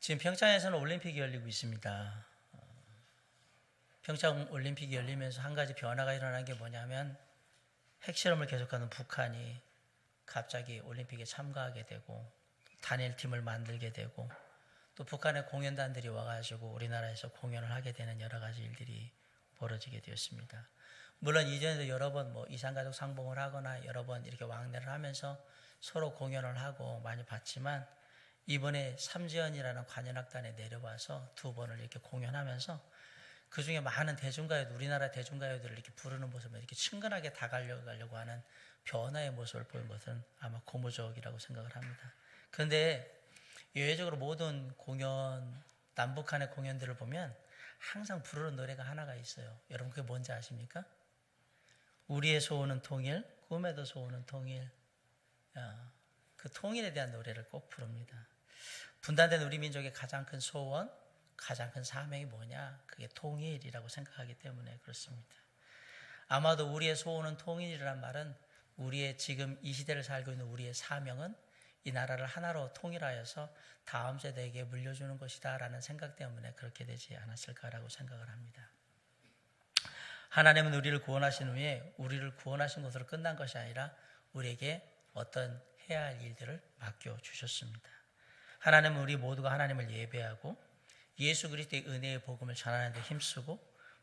지금 평창에서는 올림픽이 열리고 있습니다. 평창 올림픽이 열리면서 한 가지 변화가 일어난 게 뭐냐면 핵실험을 계속하는 북한이 갑자기 올림픽에 참가하게 되고 단일팀을 만들게 되고 또 북한의 공연단들이 와가지고 우리나라에서 공연을 하게 되는 여러 가지 일들이 벌어지게 되었습니다. 물론 이전에도 여러 번 이산가족 상봉을 하거나 여러 번 이렇게 왕래를 하면서 서로 공연을 하고 많이 봤지만 이번에 삼지연이라는 관현악단에 내려와서 두 번을 이렇게 공연하면서 그 중에 많은 대중가요들, 우리나라 대중가요들을 이렇게 부르는 모습을 이렇게 친근하게 다가가려고 하는 변화의 모습을 보인 것은 아마 고무적이라고 생각을 합니다. 그런데 예외적으로 모든 공연, 남북한의 공연들을 보면 항상 부르는 노래가 하나가 있어요. 여러분 그게 뭔지 아십니까? 우리의 소원은 통일, 꿈에도 소원은 통일. 그 통일에 대한 노래를 꼭 부릅니다. 분단된 우리 민족의 가장 큰 소원, 가장 큰 사명이 뭐냐? 그게 통일이라고 생각하기 때문에 그렇습니다. 아마도 우리의 소원은 통일이라는 말은 우리의 지금 이 시대를 살고 있는 우리의 사명은 이 나라를 하나로 통일하여서 다음 세대에게 물려주는 것이다 라는 생각 때문에 그렇게 되지 않았을까라고 생각을 합니다. 하나님은 우리를 구원하신 후에 우리를 구원하신 것으로 끝난 것이 아니라 우리에게 어떤 해야 할 일들을 맡겨주셨습니다. 하나님은 우리 모두가 하나님을 예배하고 예수 그리스도의 은혜의 복음을 전하는 데 힘쓰고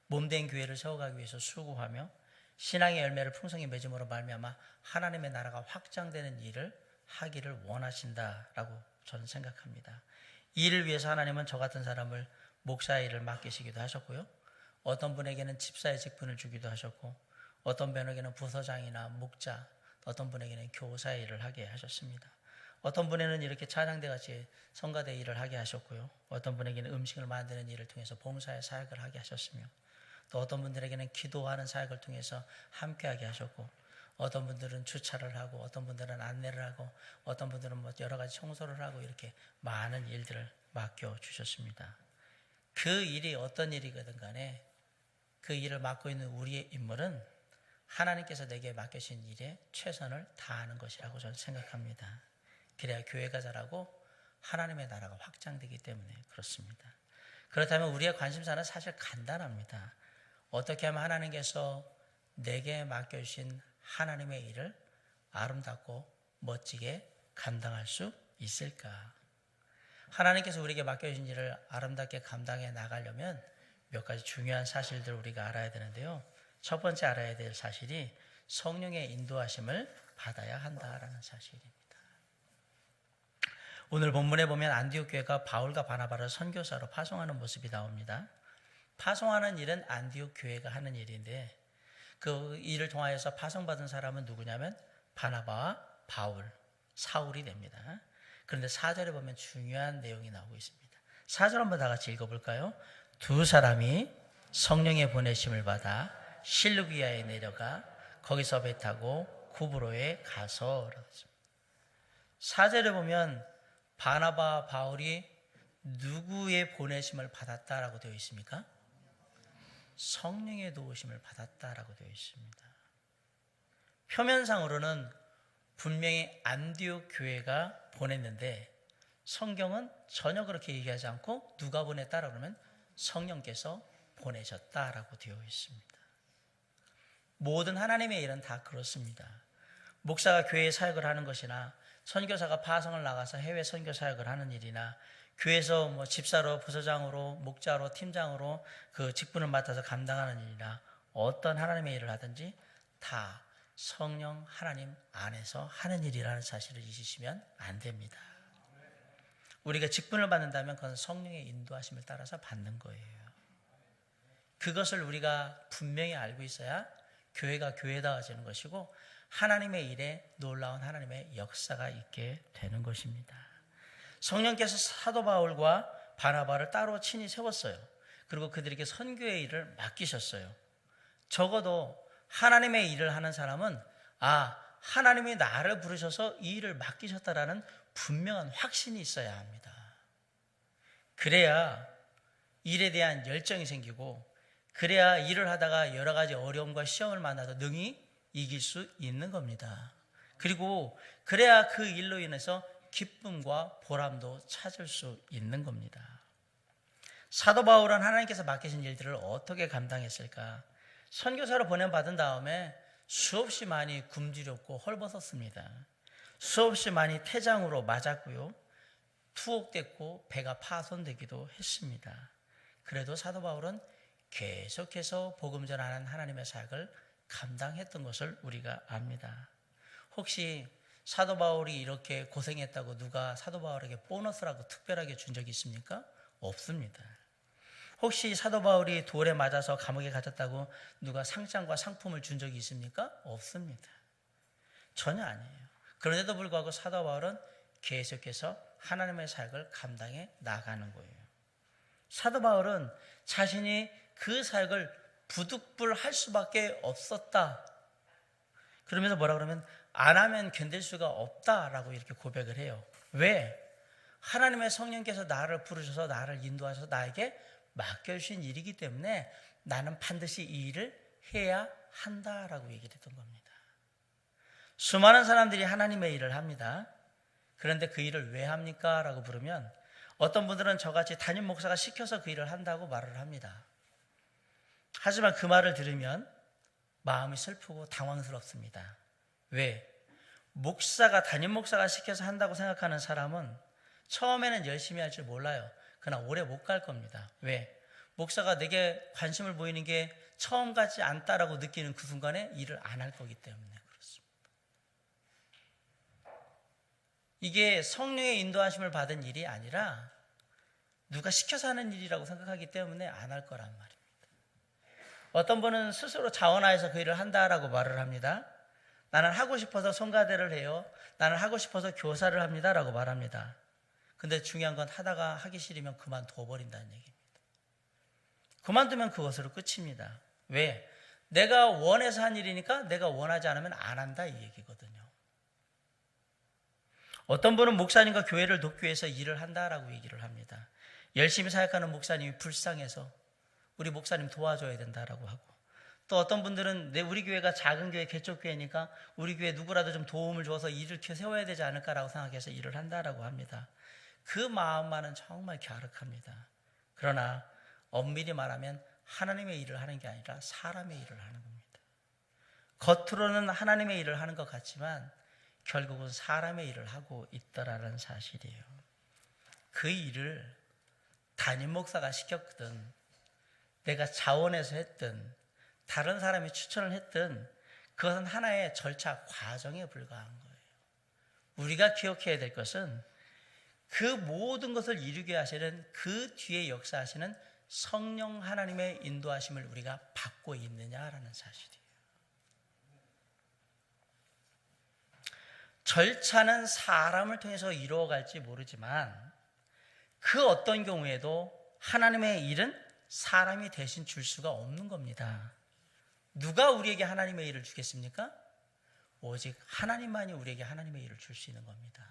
몸된 교회를 세워가기 위해서 수고하며 신앙의 열매를 풍성히 맺음으로 말미암아 하나님의 나라가 확장되는 일을 하기를 원하신다라고 저는 생각합니다. 이 일을 위해서 하나님은 저 같은 사람을 목사의 일을 맡기시기도 하셨고요. 어떤 분에게는 집사의 직분을 주기도 하셨고 어떤 분에게는 부서장이나 목자, 어떤 분에게는 교사의 일을 하게 하셨습니다. 어떤 분에게는 이렇게 찬양대같이 성가대 일을 하게 하셨고요. 어떤 분에게는 음식을 만드는 일을 통해서 봉사의 사역을 하게 하셨으며 또 어떤 분들에게는 기도하는 사역을 통해서 함께하게 하셨고 어떤 분들은 주차를 하고 어떤 분들은 안내를 하고 어떤 분들은 여러 가지 청소를 하고 이렇게 많은 일들을 맡겨주셨습니다. 그 일이 어떤 일이거든 간에 그 일을 맡고 있는 우리의 임무는 하나님께서 내게 맡겨진 일에 최선을 다하는 것이라고 저는 생각합니다. 그래야 교회가 자라고 하나님의 나라가 확장되기 때문에 그렇습니다. 그렇다면 우리의 관심사는 사실 간단합니다. 어떻게 하면 하나님께서 내게 맡겨주신 하나님의 일을 아름답고 멋지게 감당할 수 있을까? 하나님께서 우리에게 맡겨주신 일을 아름답게 감당해 나가려면 몇 가지 중요한 사실들을 우리가 알아야 되는데요. 첫 번째 알아야 될 사실이 성령의 인도하심을 받아야 한다라는 사실입니다. 오늘 본문에 보면 안디옥 교회가 바울과 바나바를 선교사로 파송하는 모습이 나옵니다. 파송하는 일은 안디옥 교회가 하는 일인데 그 일을 통하여서 파송받은 사람은 누구냐면 바나바와 바울, 사울이 됩니다. 그런데 4절에 보면 중요한 내용이 나오고 있습니다. 4절 한번 다 같이 읽어볼까요? 두 사람이 성령의 보내심을 받아 실루기아에 내려가 거기서 배 타고 구브로에 가서 4절에 보면 바나바와 바울이 누구의 보내심을 받았다라고 되어 있습니까? 성령의 도우심을 받았다라고 되어 있습니다. 표면상으로는 분명히 안디옥 교회가 보냈는데 성경은 전혀 그렇게 얘기하지 않고 누가 보냈다라고 하면 성령께서 보내셨다라고 되어 있습니다. 모든 하나님의 일은 다 그렇습니다. 목사가 교회에 사역을 하는 것이나 선교사가 파송을 나가서 해외 선교 사역을 하는 일이나 교회에서 집사로, 부서장으로, 목자로, 팀장으로 그 직분을 맡아서 감당하는 일이나 어떤 하나님의 일을 하든지 다 성령 하나님 안에서 하는 일이라는 사실을 잊으시면 안 됩니다. 우리가 직분을 받는다면 그건 성령의 인도하심을 따라서 받는 거예요. 그것을 우리가 분명히 알고 있어야 교회가 교회다워지는 것이고 하나님의 일에 놀라운 하나님의 역사가 있게 되는 것입니다. 성령께서 사도 바울과 바나바를 따로 친히 세웠어요. 그리고 그들에게 선교의 일을 맡기셨어요. 적어도 하나님의 일을 하는 사람은 하나님이 나를 부르셔서 이 일을 맡기셨다라는 분명한 확신이 있어야 합니다. 그래야 일에 대한 열정이 생기고 그래야 일을 하다가 여러 가지 어려움과 시험을 만나서 능히 이길 수 있는 겁니다. 그리고 그래야 그 일로 인해서 기쁨과 보람도 찾을 수 있는 겁니다. 사도 바울은 하나님께서 맡기신 일들을 어떻게 감당했을까? 선교사로 보냄받은 다음에 수없이 많이 굶주렸고 헐벗었습니다. 수없이 많이 태장으로 맞았고요. 투옥됐고 배가 파손되기도 했습니다. 그래도 사도 바울은 계속해서 복음 전하는 하나님의 사역을 감당했던 것을 우리가 압니다. 혹시 사도 바울이 이렇게 고생했다고 누가 사도 바울에게 보너스라고 특별하게 준 적이 있습니까? 없습니다. 혹시 사도 바울이 돌에 맞아서 감옥에 갇혔다고 누가 상장과 상품을 준 적이 있습니까? 없습니다. 전혀 아니에요. 그런데도 불구하고 사도 바울은 계속해서 하나님의 사역을 감당해 나가는 거예요. 사도 바울은 자신이 그 사역을 부득불할 수밖에 없었다. 그러면서 뭐라 그러면 안 하면 견딜 수가 없다라고 이렇게 고백을 해요. 왜? 하나님의 성령께서 나를 부르셔서 나를 인도하셔서 나에게 맡겨주신 일이기 때문에 나는 반드시 이 일을 해야 한다라고 얘기를 했던 겁니다. 수많은 사람들이 하나님의 일을 합니다. 그런데 그 일을 왜 합니까? 라고 물으면 어떤 분들은 저같이 담임 목사가 시켜서 그 일을 한다고 말을 합니다. 하지만 그 말을 들으면 마음이 슬프고 당황스럽습니다. 왜? 담임 목사가 시켜서 한다고 생각하는 사람은 처음에는 열심히 할 줄 몰라요. 그러나 오래 못 갈 겁니다. 왜? 목사가 내게 관심을 보이는 게 처음 같지 않다라고 느끼는 그 순간에 일을 안 할 거기 때문에 그렇습니다. 이게 성령의 인도하심을 받은 일이 아니라 누가 시켜서 하는 일이라고 생각하기 때문에 안 할 거란 말입니다. 어떤 분은 스스로 자원하여서 그 일을 한다라고 말을 합니다. 나는 하고 싶어서 성가대를 해요. 나는 하고 싶어서 교사를 합니다라고 말합니다. 근데 중요한 건 하다가 하기 싫으면 그만둬 버린다는 얘기입니다. 그만두면 그것으로 끝입니다. 왜? 내가 원해서 한 일이니까 내가 원하지 않으면 안 한다 이 얘기거든요. 어떤 분은 목사님과 교회를 돕기 위해서 일을 한다라고 얘기를 합니다. 열심히 사역하는 목사님이 불쌍해서 우리 목사님 도와줘야 된다라고 하고, 또 어떤 분들은 우리 교회가 작은 교회 개척교회니까 우리 교회 누구라도 좀 도움을 줘서 일을 세워야 되지 않을까라고 생각해서 일을 한다라고 합니다. 그 마음만은 정말 갸륵합니다. 그러나 엄밀히 말하면 하나님의 일을 하는 게 아니라 사람의 일을 하는 겁니다. 겉으로는 하나님의 일을 하는 것 같지만 결국은 사람의 일을 하고 있다라는 사실이에요. 그 일을 담임 목사가 시켰든 내가 자원해서 했든 다른 사람이 추천을 했든 그것은 하나의 절차 과정에 불과한 거예요. 우리가 기억해야 될 것은 그 모든 것을 이루게 하시는 그 뒤에 역사하시는 성령 하나님의 인도하심을 우리가 받고 있느냐라는 사실이에요. 절차는 사람을 통해서 이루어갈지 모르지만 그 어떤 경우에도 하나님의 일은 사람이 대신 줄 수가 없는 겁니다. 누가 우리에게 하나님의 일을 주겠습니까? 오직 하나님만이 우리에게 하나님의 일을 줄 수 있는 겁니다.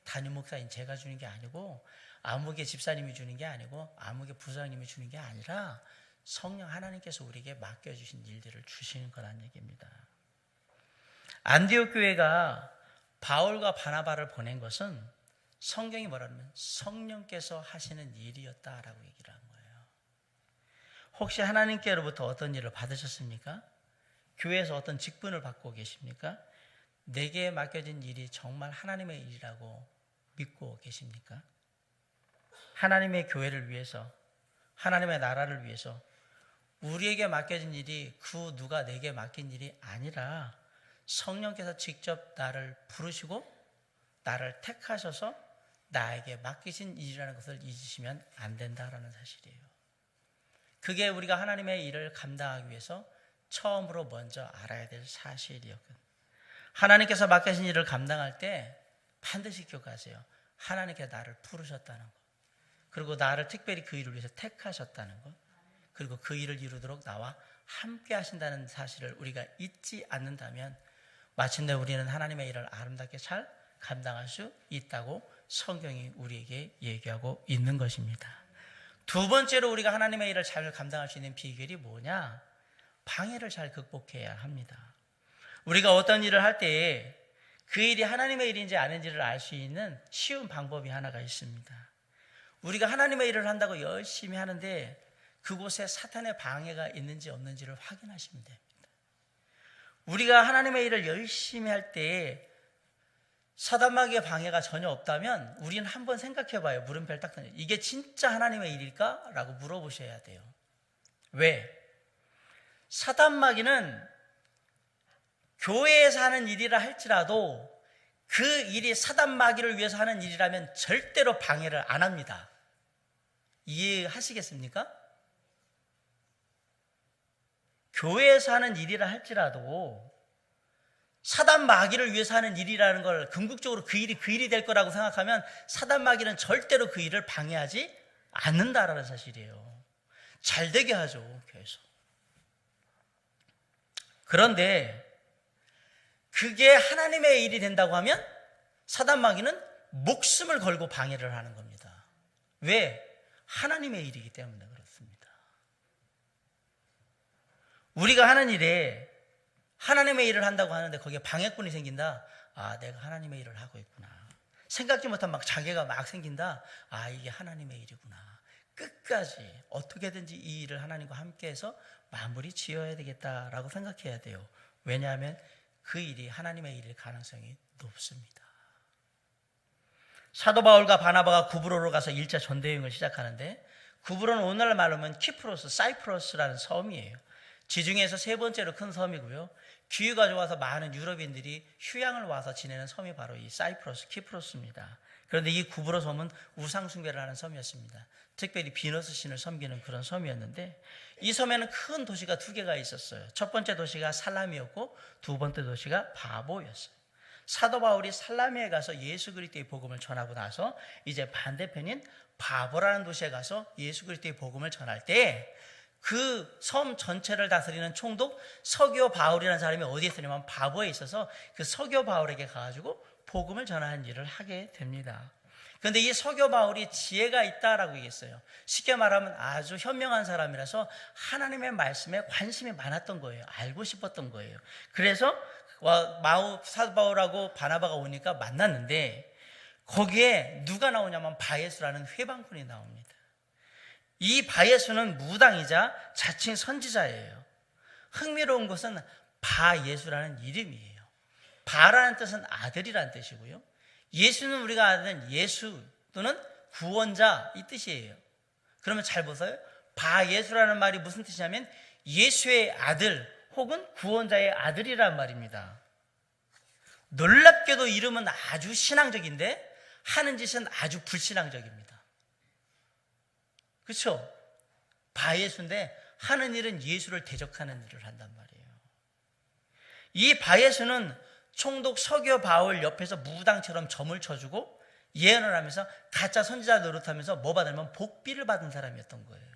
담임 목사인 제가 주는 게 아니고 아무개 집사님이 주는 게 아니고 아무개 부장님이 주는 게 아니라 성령 하나님께서 우리에게 맡겨주신 일들을 주시는 거란 얘기입니다. 안디옥 교회가 바울과 바나바를 보낸 것은 성경이 뭐라면 성령께서 하시는 일이었다라고 얘기를 한 거예요. 혹시 하나님께로부터 어떤 일을 받으셨습니까? 교회에서 어떤 직분을 받고 계십니까? 내게 맡겨진 일이 정말 하나님의 일이라고 믿고 계십니까? 하나님의 교회를 위해서, 하나님의 나라를 위해서 우리에게 맡겨진 일이 그 누가 내게 맡긴 일이 아니라 성령께서 직접 나를 부르시고 나를 택하셔서 나에게 맡기신 일이라는 것을 잊으시면 안 된다라는 사실이에요. 그게 우리가 하나님의 일을 감당하기 위해서 처음으로 먼저 알아야 될 사실이었거든요. 하나님께서 맡기신 일을 감당할 때 반드시 기억하세요. 하나님께서 나를 부르셨다는 것, 그리고 나를 특별히 그 일을 위해서 택하셨다는 것, 그리고 그 일을 이루도록 나와 함께 하신다는 사실을 우리가 잊지 않는다면 마침내 우리는 하나님의 일을 아름답게 잘 감당할 수 있다고 성경이 우리에게 얘기하고 있는 것입니다. 두 번째로 우리가 하나님의 일을 잘 감당할 수 있는 비결이 뭐냐? 방해를 잘 극복해야 합니다. 우리가 어떤 일을 할 때에 그 일이 하나님의 일인지 아닌지를 알 수 있는 쉬운 방법이 하나가 있습니다. 우리가 하나님의 일을 한다고 열심히 하는데 그곳에 사탄의 방해가 있는지 없는지를 확인하시면 됩니다. 우리가 하나님의 일을 열심히 할 때에 사단마귀의 방해가 전혀 없다면 우리는 한번 생각해 봐요. 물음표를 딱 던져. 이게 진짜 하나님의 일일까? 라고 물어보셔야 돼요. 왜? 사단마귀는 교회에서 하는 일이라 할지라도 그 일이 사단마귀를 위해서 하는 일이라면 절대로 방해를 안 합니다. 이해하시겠습니까? 교회에서 하는 일이라 할지라도 사단 마귀를 위해서 하는 일이라는 걸 궁극적으로 그 일이 될 거라고 생각하면 사단 마귀는 절대로 그 일을 방해하지 않는다라는 사실이에요. 잘 되게 하죠, 교회에서. 그런데 그게 하나님의 일이 된다고 하면 사단 마귀는 목숨을 걸고 방해를 하는 겁니다. 왜? 하나님의 일이기 때문에 그렇습니다. 우리가 하는 일에 하나님의 일을 한다고 하는데 거기에 방해꾼이 생긴다. 아, 내가 하나님의 일을 하고 있구나. 생각지 못한 막 자괴가 막 생긴다. 아, 이게 하나님의 일이구나. 끝까지 어떻게든지 이 일을 하나님과 함께해서 마무리 지어야 되겠다라고 생각해야 돼요. 왜냐하면 그 일이 하나님의 일일 가능성이 높습니다. 사도 바울과 바나바가 구브로로 가서 1차 전대여행을 시작하는데 구브로는 오늘날 말로 하면 키프로스, 사이프러스라는 섬이에요. 지중해에서 세 번째로 큰 섬이고요. 기후가 좋아서 많은 유럽인들이 휴양을 와서 지내는 섬이 바로 이 사이프러스, 키프로스입니다. 그런데 이 구브로 섬은 우상 숭배를 하는 섬이었습니다. 특별히 비너스 신을 섬기는 그런 섬이었는데 이 섬에는 큰 도시가 두 개가 있었어요. 첫 번째 도시가 살라미였고 두 번째 도시가 바보였어요. 사도 바울이 살라미에 가서 예수 그리스도의 복음을 전하고 나서 이제 반대편인 바보라는 도시에 가서 예수 그리스도의 복음을 전할 때 그 섬 전체를 다스리는 총독 서기오 바울이라는 사람이 어디에 있었냐면 바보에 있어서 그 서기오 바울에게 가가지고 복음을 전하는 일을 하게 됩니다. 그런데 이 서기오 바울이 지혜가 있다라고 얘기했어요. 쉽게 말하면 아주 현명한 사람이라서 하나님의 말씀에 관심이 많았던 거예요. 알고 싶었던 거예요. 그래서 사도 바울하고 바나바가 오니까 만났는데 거기에 누가 나오냐면 바예수라는 회방꾼이 나옵니다. 이 바예수는 무당이자 자칭 선지자예요. 흥미로운 것은 바예수라는 이름이에요. 바라는 뜻은 아들이라는 뜻이고요. 예수는 우리가 아는 예수 또는 구원자 이 뜻이에요. 그러면 잘 보세요. 바예수라는 말이 무슨 뜻이냐면 예수의 아들 혹은 구원자의 아들이란 말입니다. 놀랍게도 이름은 아주 신앙적인데 하는 짓은 아주 불신앙적입니다. 그렇죠? 바예수인데 하는 일은 예수를 대적하는 일을 한단 말이에요. 이 바예수는 총독 서기오 바울 옆에서 무당처럼 점을 쳐주고 예언을 하면서 가짜 선지자 노릇하면서 뭐 받으면 복비를 받은 사람이었던 거예요.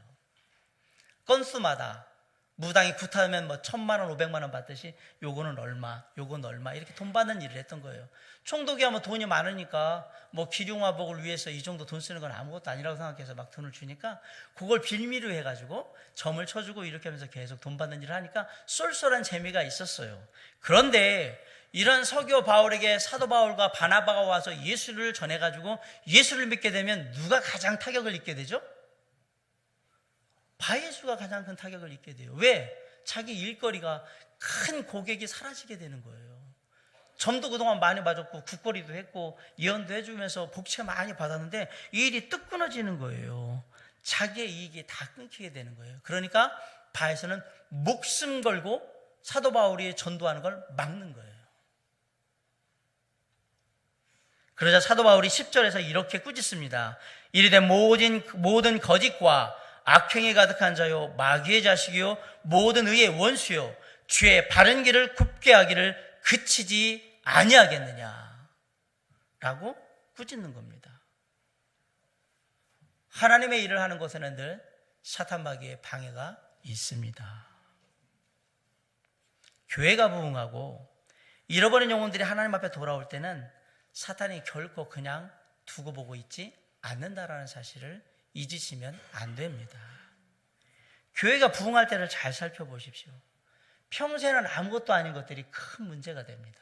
건수마다 무당이 굿하면 뭐 1,000만 원, 500만 원 받듯이 요거는 얼마, 요건 얼마 이렇게 돈 받는 일을 했던 거예요. 총독이 하면 돈이 많으니까 뭐 기륭화복을 위해서 이 정도 돈 쓰는 건 아무것도 아니라고 생각해서 막 돈을 주니까 그걸 빌미로 해가지고 점을 쳐주고 이렇게 하면서 계속 돈 받는 일을 하니까 쏠쏠한 재미가 있었어요. 그런데 이런 서기오 바울에게 사도 바울과 바나바가 와서 예수를 전해가지고 예수를 믿게 되면 누가 가장 타격을 입게 되죠? 바예수가 가장 큰 타격을 입게 돼요. 왜? 자기 일거리가 큰 고객이 사라지게 되는 거예요. 점도 그동안 많이 맞았고 국거리도 했고 예언도 해주면서 복채 많이 받았는데 이 일이 뚝 끊어지는 거예요. 자기의 이익이 다 끊기게 되는 거예요. 그러니까 바에서는 목숨 걸고 사도 바울이 전도하는 걸 막는 거예요. 그러자 사도 바울이 10절에서 이렇게 꾸짖습니다. 이르되 모든 거짓과 악행에 가득한 자요 마귀의 자식이요 모든 의의 원수요 주의 바른 길을 굽게 하기를 그치지 아니하겠느냐 라고 꾸짖는 겁니다. 하나님의 일을 하는 곳에는 늘 사탄 마귀의 방해가 있습니다. 교회가 부흥하고 잃어버린 영혼들이 하나님 앞에 돌아올 때는 사탄이 결코 그냥 두고 보고 있지 않는다라는 사실을 잊으시면 안 됩니다. 교회가 부흥할 때를 잘 살펴보십시오. 평소에는 아무것도 아닌 것들이 큰 문제가 됩니다.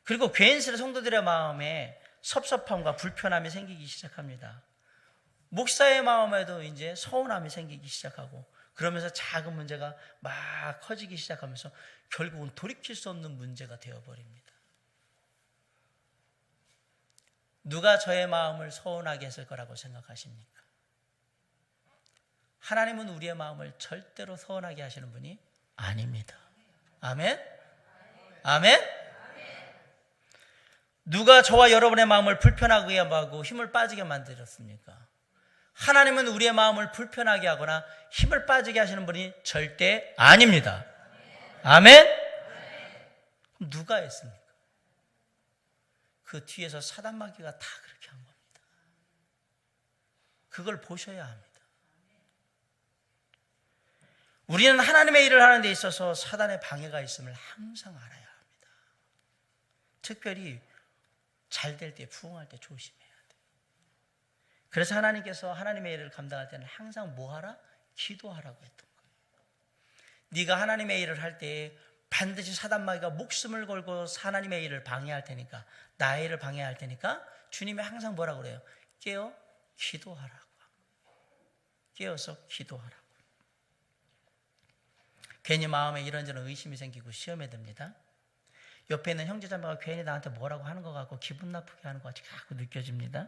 그리고 괜스레 성도들의 마음에 섭섭함과 불편함이 생기기 시작합니다. 목사의 마음에도 이제 서운함이 생기기 시작하고, 그러면서 작은 문제가 막 커지기 시작하면서 결국은 돌이킬 수 없는 문제가 되어버립니다. 누가 저의 마음을 서운하게 했을 거라고 생각하십니까? 하나님은 우리의 마음을 절대로 서운하게 하시는 분이 아닙니다. 아멘? 아멘? 누가 저와 여러분의 마음을 불편하게 하고 힘을 빠지게 만들었습니까? 하나님은 우리의 마음을 불편하게 하거나 힘을 빠지게 하시는 분이 절대 아닙니다. 아멘? 그럼 누가 했습니까? 그 뒤에서 사단마귀가 다 그렇게 한 겁니다. 그걸 보셔야 합니다. 우리는 하나님의 일을 하는 데 있어서 사단의 방해가 있음을 항상 알아야 합니다. 특별히 잘 될 때, 부흥할 때 조심해야 돼요. 그래서 하나님께서 하나님의 일을 감당할 때는 항상 뭐 하라? 기도하라고 했던 거예요. 네가 하나님의 일을 할 때 반드시 사단마귀가 목숨을 걸고 하나님의 일을 방해할 테니까, 나의 일을 방해할 테니까 주님이 항상 뭐라고 그래요? 깨어 기도하라고. 깨어서 기도하라고. 괜히 마음에 이런저런 의심이 생기고 시험에 듭니다. 옆에 있는 형제자매가 괜히 나한테 뭐라고 하는 것 같고 기분 나쁘게 하는 것 같이 자꾸 느껴집니다.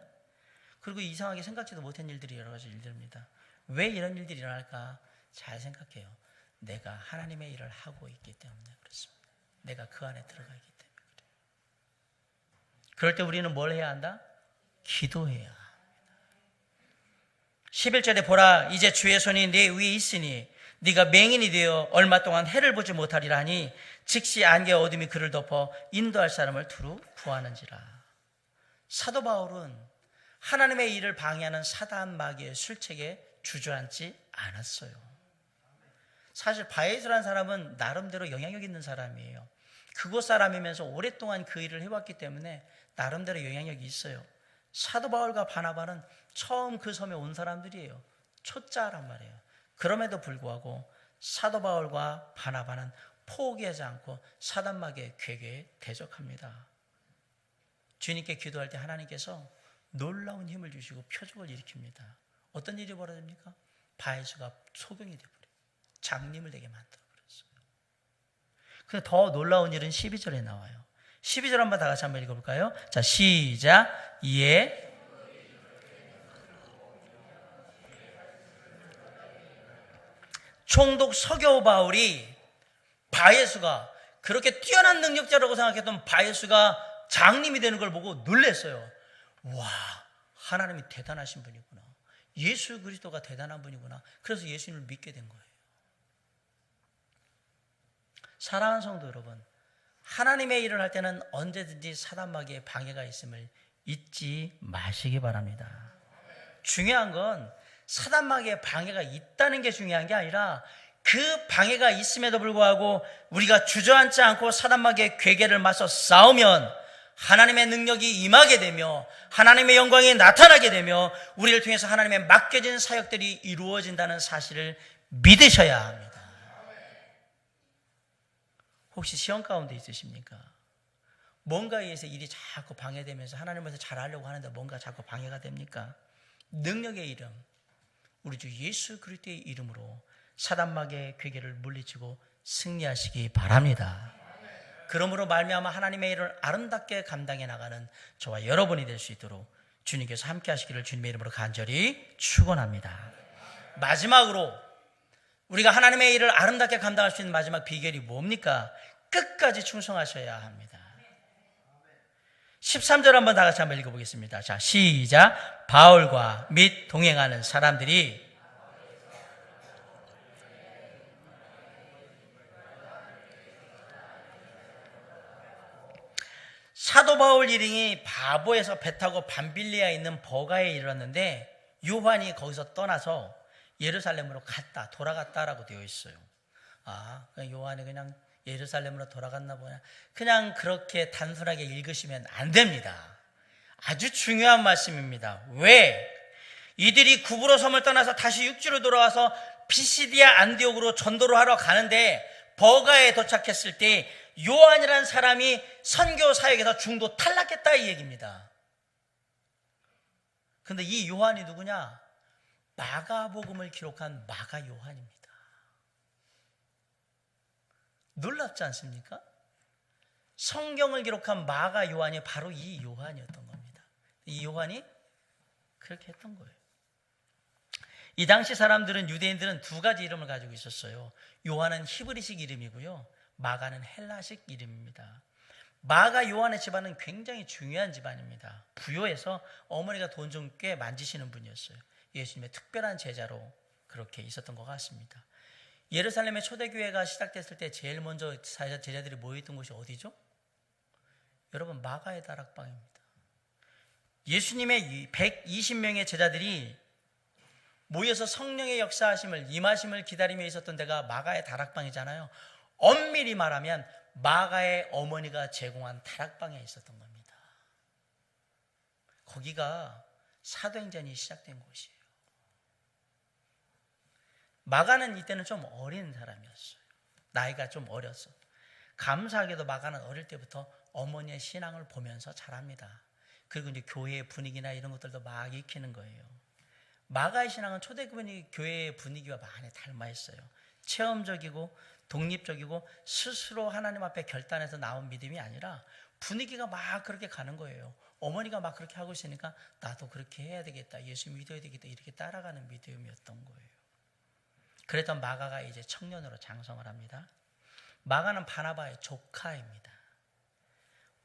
그리고 이상하게 생각지도 못한 일들이 여러 가지 일들입니다. 왜 이런 일들이 일어날까? 잘 생각해요. 내가 하나님의 일을 하고 있기 때문에 그렇습니다. 내가 그 안에 들어가 있기 때문에 그래요. 그럴 때 우리는 뭘 해야 한다? 기도해야 합니다. 11절에 보라, 이제 주의 손이 네 위에 있으니 네가 맹인이 되어 얼마 동안 해를 보지 못하리라 하니 즉시 안개와 어둠이 그를 덮어 인도할 사람을 두루 구하는지라. 사도 바울은 하나님의 일을 방해하는 사단 마귀의 술책에 주저앉지 않았어요. 사실 바에스라는 사람은 나름대로 영향력 있는 사람이에요. 그곳 사람이면서 오랫동안 그 일을 해왔기 때문에 나름대로 영향력이 있어요. 사도 바울과 바나바는 처음 그 섬에 온 사람들이에요. 초짜란 말이에요. 그럼에도 불구하고 사도 바울과 바나바는 포기하지 않고 사단마귀의 괴계에 대적합니다. 주님께 기도할 때 하나님께서 놀라운 힘을 주시고 표적을 일으킵니다. 어떤 일이 벌어집니까? 바에수가 소경이 되어버려요. 장님을 되게 만들어버렸어요. 근데 더 놀라운 일은 12절에 나와요. 12절 한번 다 같이 한번 읽어볼까요? 자, 시작. 이에 총독 서교 바울이 바예수가 그렇게 뛰어난 능력자라고 생각했던 바예수가 장님이 되는 걸 보고 놀랐어요. 와, 하나님이 대단하신 분이구나. 예수 그리스도가 대단한 분이구나. 그래서 예수님을 믿게 된 거예요. 사랑하는 성도 여러분, 하나님의 일을 할 때는 언제든지 사단마귀의 방해가 있음을 잊지 마시기 바랍니다. 중요한 건 사단마귀의 방해가 있다는 게 중요한 게 아니라 그 방해가 있음에도 불구하고 우리가 주저앉지 않고 사단마귀의 괴계를 맞서 싸우면 하나님의 능력이 임하게 되며 하나님의 영광이 나타나게 되며 우리를 통해서 하나님의 맡겨진 사역들이 이루어진다는 사실을 믿으셔야 합니다. 혹시 시험 가운데 있으십니까? 뭔가에 의해서 일이 자꾸 방해되면서 하나님께서 잘하려고 하는데 뭔가 자꾸 방해가 됩니까? 능력의 이름, 우리 주 예수 그리스도의 이름으로 사단마귀의 괴계를 물리치고 승리하시기 바랍니다. 그러므로 말미암아 하나님의 일을 아름답게 감당해 나가는 저와 여러분이 될 수 있도록 주님께서 함께 하시기를 주님의 이름으로 간절히 축원합니다. 마지막으로 우리가 하나님의 일을 아름답게 감당할 수 있는 마지막 비결이 뭡니까? 끝까지 충성하셔야 합니다. 13절 한번 다 같이 한번 읽어보겠습니다. 자, 시작. 바울과 및 동행하는 사람들이 사도 바울 일행이 바보에서 배 타고 밤빌리아에 있는 버가에 이르렀는데 요한이 거기서 떠나서 예루살렘으로 돌아갔다라고 되어 있어요. 요한이 그냥 예루살렘으로 돌아갔나 보냐. 그냥 그렇게 단순하게 읽으시면 안 됩니다. 아주 중요한 말씀입니다. 왜? 이들이 구브로 섬을 떠나서 다시 육지로 돌아와서 피시디아 안디옥으로 전도를 하러 가는데 버가에 도착했을 때 요한이라는 사람이 선교 사역에서 중도 탈락했다 이 얘기입니다. 그런데 이 요한이 누구냐? 마가복음을 기록한 마가 요한입니다. 놀랍지 않습니까? 성경을 기록한 마가 요한이 바로 이 요한이었던 겁니다. 이 요한이 그렇게 했던 거예요. 이 당시 사람들은, 유대인들은 두 가지 이름을 가지고 있었어요. 요한은 히브리식 이름이고요, 마가는 헬라식 이름입니다. 마가 요한의 집안은 굉장히 중요한 집안입니다. 부요해서 어머니가 돈 좀 꽤 만지시는 분이었어요. 예수님의 특별한 제자로 그렇게 있었던 것 같습니다. 예루살렘의 초대교회가 시작됐을 때 제일 먼저 제자들이 모여있던 곳이 어디죠? 여러분, 마가의 다락방입니다. 예수님의 120명의 제자들이 모여서 성령의 역사하심을, 임하심을 기다리며 있었던 데가 마가의 다락방이잖아요. 엄밀히 말하면 마가의 어머니가 제공한 다락방에 있었던 겁니다. 거기가 사도행전이 시작된 곳이에요. 마가는 이때는 좀 어린 사람이었어요. 나이가 좀 어렸어. 감사하게도 마가는 어릴 때부터 어머니의 신앙을 보면서 자랍니다. 그리고 이제 교회의 분위기나 이런 것들도 막 익히는 거예요. 마가의 신앙은 초대교회의 분위기와 많이 닮아 있어요. 체험적이고 독립적이고 스스로 하나님 앞에 결단해서 나온 믿음이 아니라 분위기가 막 그렇게 가는 거예요. 어머니가 막 그렇게 하고 있으니까 나도 그렇게 해야 되겠다, 예수 믿어야 되겠다, 이렇게 따라가는 믿음이었던 거예요. 그랬던 마가가 이제 청년으로 장성을 합니다. 마가는 바나바의 조카입니다.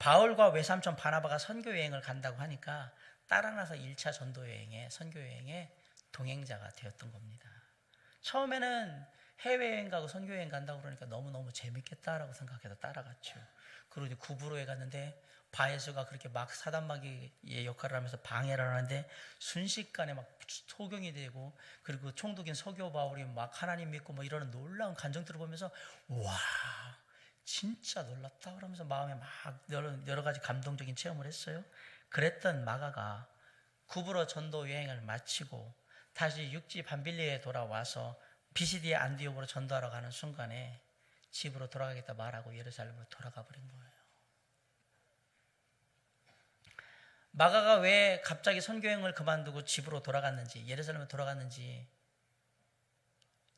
바울과 외삼촌 바나바가 선교여행을 간다고 하니까 따라나서 1차 전도여행에, 선교여행에 동행자가 되었던 겁니다. 처음에는 해외여행 가고 선교여행 간다고 그러니까 너무너무 재밌겠다라고 생각해서 따라갔죠. 그리고 이제 구부로에 갔는데 바예수가 그렇게 막 사단마귀의 역할을 하면서 방해를 하는데 순식간에 막 소경이 되고, 그리고 총독인 서교 바울이 막 하나님 믿고 뭐 이러는 놀라운 간증들을 보면서 와, 진짜 놀랍다 그러면서 마음에 막 여러 가지 감동적인 체험을 했어요. 그랬던 마가가 구부로 전도 여행을 마치고 다시 육지 밤빌리에 돌아와서 비시디의 안디옥으로 전도하러 가는 순간에 집으로 돌아가겠다 말하고 예루살렘으로 돌아가 버린 거예요. 마가가 왜 갑자기 선교여행을 그만두고 집으로 돌아갔는지, 예루살렘으로 돌아갔는지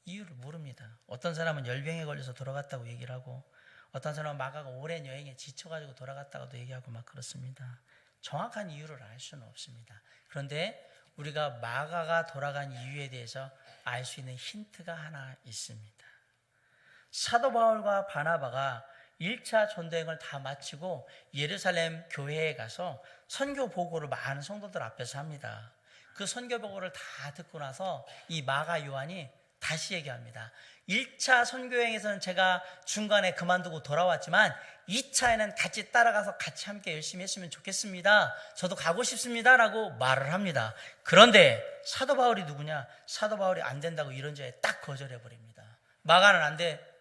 이유를 모릅니다. 어떤 사람은 열병에 걸려서 돌아갔다고 얘기를 하고, 어떤 사람은 마가가 오랜 여행에 지쳐가지고 돌아갔다고도 얘기하고 막 그렇습니다. 정확한 이유를 알 수는 없습니다. 그런데 우리가 마가가 돌아간 이유에 대해서 알 수 있는 힌트가 하나 있습니다. 사도 바울과 바나바가 1차 전도여행을 다 마치고 예루살렘 교회에 가서 선교 보고를 많은 성도들 앞에서 합니다. 그 선교 보고를 다 듣고 나서 이 마가 요한이 다시 얘기합니다. 1차 선교여행에서는 제가 중간에 그만두고 돌아왔지만 2차에는 같이 따라가서 같이 함께 열심히 했으면 좋겠습니다. 저도 가고 싶습니다 라고 말을 합니다. 그런데 사도 바울이 누구냐? 사도 바울이 안 된다고 이런저에 딱 거절해버립니다. 마가는 안 돼.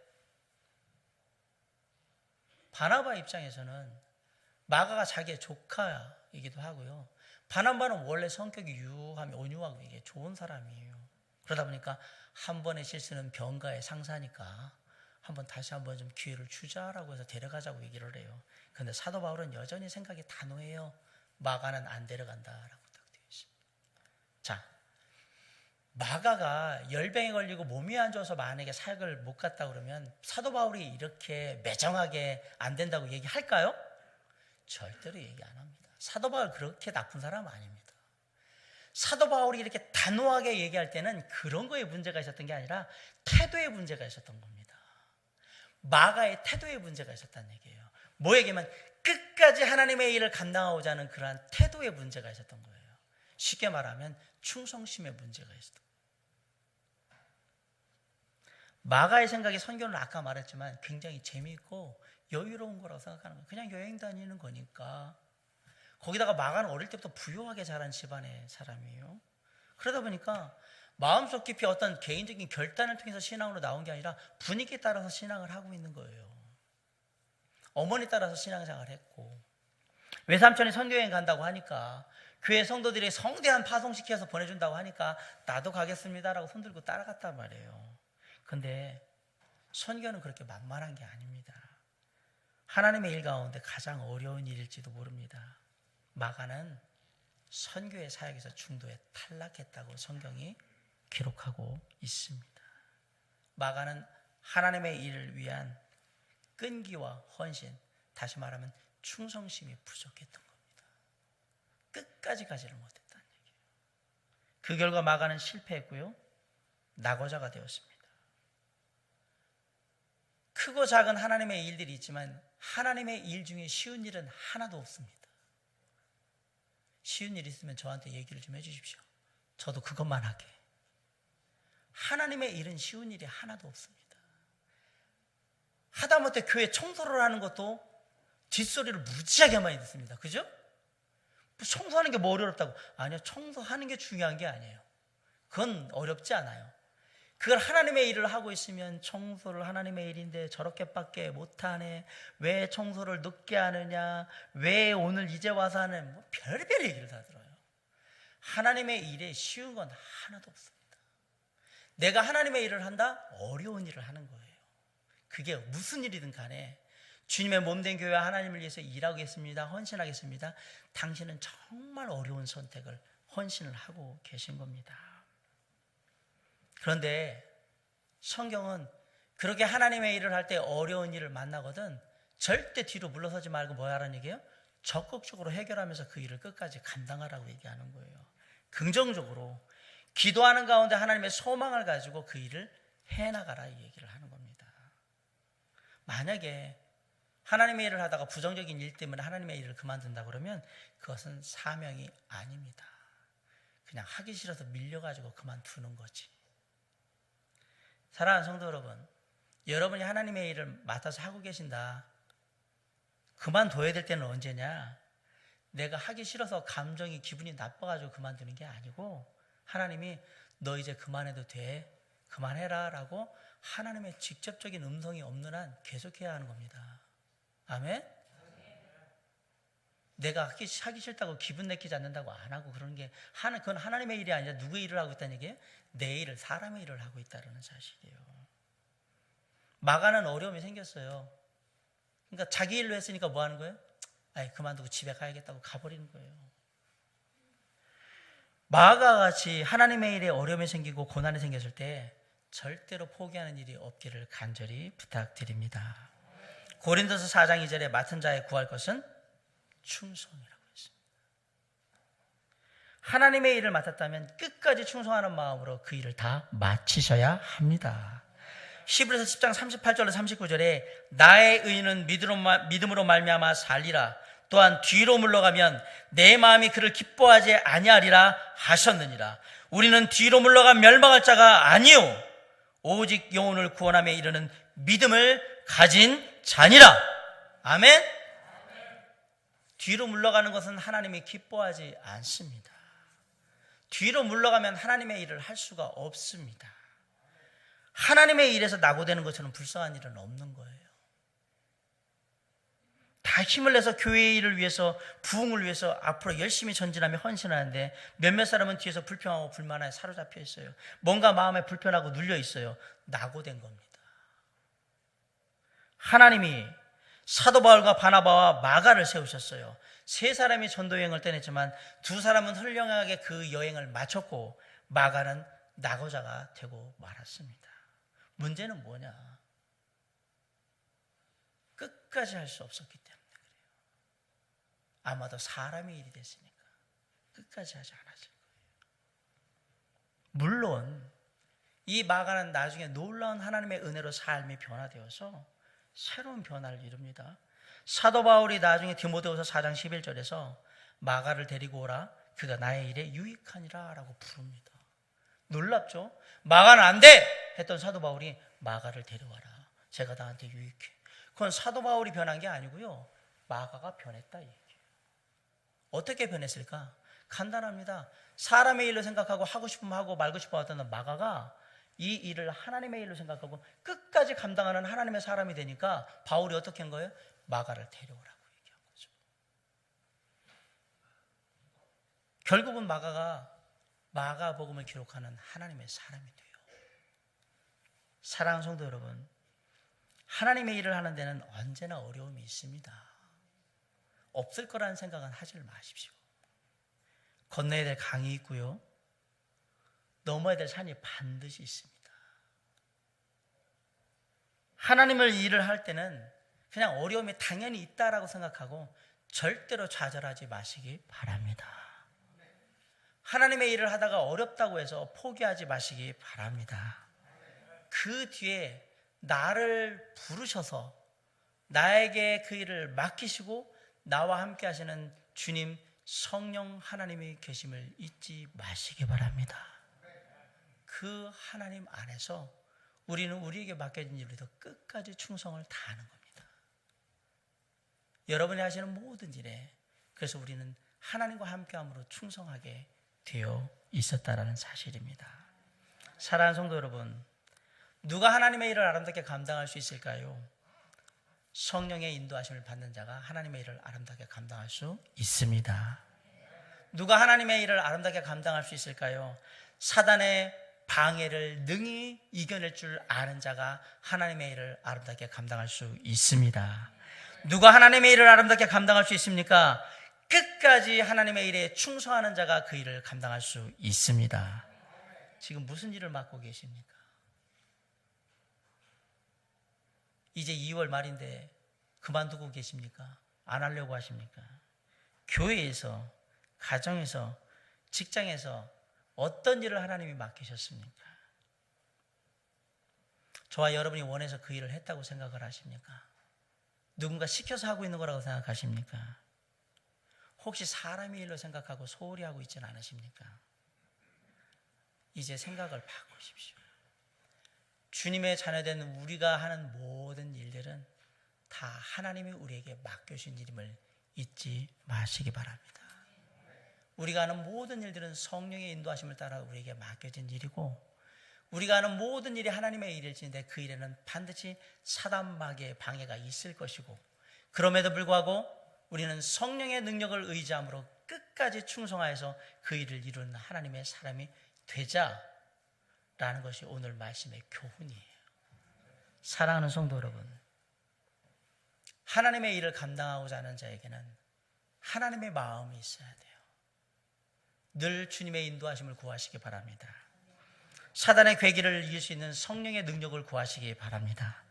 바나바 입장에서는 마가가 자기의 조카이기도 하고요, 바나바는 원래 성격이 유하며 온유하고 이게 좋은 사람이에요. 그러다 보니까 한 번의 실수는 병가의 상사니까 다시 한번 좀 기회를 주자라고 해서 데려가자고 얘기를 해요. 그런데 사도 바울은 여전히 생각이 단호해요. 마가는 안 데려간다라고 딱 되어 있습니다. 자, 마가가 열병에 걸리고 몸이 안 좋아서 만약에 사역을 못 갔다 그러면 사도 바울이 이렇게 매정하게 안 된다고 얘기할까요? 절대로 얘기 안 합니다. 사도 바울 그렇게 나쁜 사람 아닙니다. 사도 바울이 이렇게 단호하게 얘기할 때는 그런 거에 문제가 있었던 게 아니라 태도에 문제가 있었던 겁니다. 마가의 태도에 문제가 있었다는 얘기예요. 뭐에게만 끝까지 하나님의 일을 감당하고자 하는 그러한 태도에 문제가 있었던 거예요. 쉽게 말하면 충성심에 문제가 있었던 거예요. 마가의 생각이, 선교는 아까 말했지만 굉장히 재미있고 여유로운 거라고 생각하는 거예요. 그냥 여행 다니는 거니까. 거기다가 마가는 어릴 때부터 부유하게 자란 집안의 사람이에요. 그러다 보니까 마음속 깊이 어떤 개인적인 결단을 통해서 신앙으로 나온 게 아니라 분위기에 따라서 신앙을 하고 있는 거예요. 어머니 따라서 신앙생활을 했고, 외삼촌이 선교여행 간다고 하니까, 교회 성도들이 성대한 파송시켜서 보내준다고 하니까 나도 가겠습니다라고 손들고 따라갔단 말이에요. 근데 선교는 그렇게 만만한 게 아닙니다. 하나님의 일 가운데 가장 어려운 일일지도 모릅니다. 마가는 선교의 사역에서 중도에 탈락했다고 성경이 기록하고 있습니다. 마가는 하나님의 일을 위한 끈기와 헌신, 다시 말하면 충성심이 부족했던 겁니다. 끝까지 가지를 못했다는 얘기예요. 그 결과 마가는 실패했고요, 낙오자가 되었습니다. 크고 작은 하나님의 일들이 있지만 하나님의 일 중에 쉬운 일은 하나도 없습니다. 쉬운 일 있으면 저한테 얘기를 좀 해주십시오. 저도 그것만 하게. 하나님의 일은 쉬운 일이 하나도 없습니다. 하다못해 교회 청소를 하는 것도 뒷소리를 무지하게 많이 듣습니다. 그죠? 청소하는 게 뭐 어렵다고? 아니요, 청소하는 게 중요한 게 아니에요. 그건 어렵지 않아요. 그걸 하나님의 일을 하고 있으면 청소를 하나님의 일인데 저렇게밖에 못하네, 왜 청소를 늦게 하느냐, 왜 오늘 이제 와서 하는, 뭐 별별 얘기를 다 들어요. 하나님의 일에 쉬운 건 하나도 없습니다. 내가 하나님의 일을 한다? 어려운 일을 하는 거예요. 그게 무슨 일이든 간에 주님의 몸된 교회와 하나님을 위해서 일하겠습니다, 헌신하겠습니다, 당신은 정말 어려운 선택을, 헌신을 하고 계신 겁니다. 그런데 성경은 그렇게 하나님의 일을 할 때 어려운 일을 만나거든 절대 뒤로 물러서지 말고 뭐 하라는 얘기예요? 적극적으로 해결하면서 그 일을 끝까지 감당하라고 얘기하는 거예요. 긍정적으로 기도하는 가운데 하나님의 소망을 가지고 그 일을 해나가라, 이 얘기를 하는 겁니다. 만약에 하나님의 일을 하다가 부정적인 일 때문에 하나님의 일을 그만둔다 그러면 그것은 사명이 아닙니다. 그냥 하기 싫어서 밀려가지고 그만두는 거지. 사랑하는 성도 여러분, 여러분이 하나님의 일을 맡아서 하고 계신다. 그만둬야 될 때는 언제냐? 내가 하기 싫어서 감정이, 기분이 나빠가지고 그만두는 게 아니고 하나님이 너 이제 그만해도 돼, 그만해라 라고 하나님의 직접적인 음성이 없는 한 계속해야 하는 겁니다. 아멘? 내가 하기 싫다고 기분 내키지 않는다고 안 하고 그러는 게 그건 하나님의 일이 아니라 누구의 일을 하고 있다는 얘기예요? 내 일을, 사람의 일을 하고 있다는 사실이에요. 마가는 어려움이 생겼어요. 그러니까 자기 일로 했으니까 뭐 하는 거예요? 그만두고 집에 가야겠다고 가버리는 거예요. 마가가 같이 하나님의 일에 어려움이 생기고 고난이 생겼을 때 절대로 포기하는 일이 없기를 간절히 부탁드립니다. 고린도서 4장 2절에 맡은 자의 구할 것은 충성이라고 했습니다. 하나님의 일을 맡았다면 끝까지 충성하는 마음으로 그 일을 다 마치셔야 합니다. 히브리서 10장 38절로 39절에 나의 의인은 믿음으로 말미암아 살리라, 또한 뒤로 물러가면 내 마음이 그를 기뻐하지 아니하리라 하셨느니라. 우리는 뒤로 물러가 멸망할 자가 아니요 오직 영혼을 구원함에 이르는 믿음을 가진 자니라. 아멘. 뒤로 물러가는 것은 하나님이 기뻐하지 않습니다. 뒤로 물러가면 하나님의 일을 할 수가 없습니다. 하나님의 일에서 낙오되는 것처럼 불쌍한 일은 없는 거예요. 다 힘을 내서 교회의 일을 위해서, 부흥을 위해서 앞으로 열심히 전진하며 헌신하는데 몇몇 사람은 뒤에서 불평하고 불만하여 사로잡혀 있어요. 뭔가 마음에 불편하고 눌려 있어요. 낙오된 겁니다. 하나님이 사도 바울과 바나바와 마가를 세우셨어요. 세 사람이 전도 여행을 떠냈지만 두 사람은 훌륭하게 그 여행을 마쳤고 마가는 낙오자가 되고 말았습니다. 문제는 뭐냐? 끝까지 할 수 없었기 때문에 그래요. 아마도 사람의 일이 됐으니까 끝까지 하지 않았을 거예요. 물론 이 마가는 나중에 놀라운 하나님의 은혜로 삶이 변화되어서 새로운 변화를 이룹니다. 사도 바울이 나중에 디모데후서 4장 11절에서 마가를 데리고 오라, 그가 나의 일에 유익하니라 라고 부릅니다. 놀랍죠? 마가는 안 돼! 했던 사도 바울이 마가를 데려와라, 제가 나한테 유익해. 그건 사도 바울이 변한 게 아니고요, 마가가 변했다 이 얘기예요. 어떻게 변했을까? 간단합니다. 사람의 일로 생각하고 하고 싶으면 하고 말고 싶어 하던 마가가 이 일을 하나님의 일로 생각하고 끝까지 감당하는 하나님의 사람이 되니까 바울이 어떻게 한 거예요? 마가를 데려오라고 얘기한 거죠. 결국은 마가가 마가복음을 기록하는 하나님의 사람이 돼요. 사랑하는 성도 여러분, 하나님의 일을 하는 데는 언제나 어려움이 있습니다. 없을 거라는 생각은 하지 마십시오. 건너야 될 강이 있고요. 넘어야 될 산이 반드시 있습니다. 하나님을 일을 할 때는 그냥 어려움이 당연히 있다라고 생각하고 절대로 좌절하지 마시기 바랍니다. 하나님의 일을 하다가 어렵다고 해서 포기하지 마시기 바랍니다. 그 뒤에 나를 부르셔서 나에게 그 일을 맡기시고 나와 함께 하시는 주님 성령 하나님이 계심을 잊지 마시기 바랍니다. 그 하나님 안에서 우리는 우리에게 맡겨진 일을 더 끝까지 충성을 다하는 겁니다. 여러분이 하시는 모든 일에 그래서 우리는 하나님과 함께함으로 충성하게 되어 있었다라는 사실입니다. 사랑하는 성도 여러분, 누가 하나님의 일을 아름답게 감당할 수 있을까요? 성령의 인도하심을 받는 자가 하나님의 일을 아름답게 감당할 수 있습니다. 누가 하나님의 일을 아름답게 감당할 수 있을까요? 사단의 방해를 능히 이겨낼 줄 아는 자가 하나님의 일을 아름답게 감당할 수 있습니다. 누가 하나님의 일을 아름답게 감당할 수 있습니까? 끝까지 하나님의 일에 충성하는 자가 그 일을 감당할 수 있습니다. 지금 무슨 일을 맡고 계십니까? 이제 2월 말인데 그만두고 계십니까? 안 하려고 하십니까? 교회에서, 가정에서, 직장에서 어떤 일을 하나님이 맡기셨습니까? 저와 여러분이 원해서 그 일을 했다고 생각을 하십니까? 누군가 시켜서 하고 있는 거라고 생각하십니까? 혹시 사람의 일로 생각하고 소홀히 하고 있지는 않으십니까? 이제 생각을 바꾸십시오. 주님의 자녀된 우리가 하는 모든 일들은 다 하나님이 우리에게 맡겨주신 일임을 잊지 마시기 바랍니다. 우리가 하는 모든 일들은 성령의 인도하심을 따라 우리에게 맡겨진 일이고 우리가 하는 모든 일이 하나님의 일일지인데 그 일에는 반드시 사단마귀의 방해가 있을 것이고 그럼에도 불구하고 우리는 성령의 능력을 의지함으로 끝까지 충성하여서 그 일을 이루는 하나님의 사람이 되자라는 것이 오늘 말씀의 교훈이에요. 사랑하는 성도 여러분, 하나님의 일을 감당하고자 하는 자에게는 하나님의 마음이 있어야 돼요. 늘 주님의 인도하심을 구하시기 바랍니다. 사단의 괴기를 이길 수 있는 성령의 능력을 구하시기 바랍니다.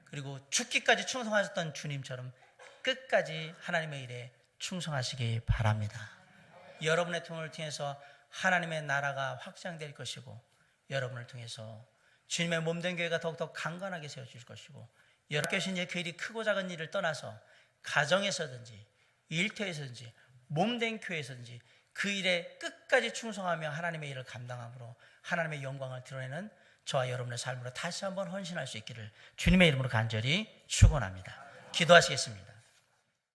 그리고 죽기까지 충성하셨던 주님처럼 끝까지 하나님의 일에 충성하시기 바랍니다. 여러분의 통을 통해서 하나님의 나라가 확장될 것이고 여러분을 통해서 주님의 몸된 교회가 더욱더 강건하게 세워질 것이고 여러분께서 이제 그 일이 크고 작은 일을 떠나서 가정에서든지 일터에서든지 몸된 교회에서든지 그 일에 끝까지 충성하며 하나님의 일을 감당함으로 하나님의 영광을 드러내는 저와 여러분의 삶으로 다시 한번 헌신할 수 있기를 주님의 이름으로 간절히 축원합니다. 기도하시겠습니다.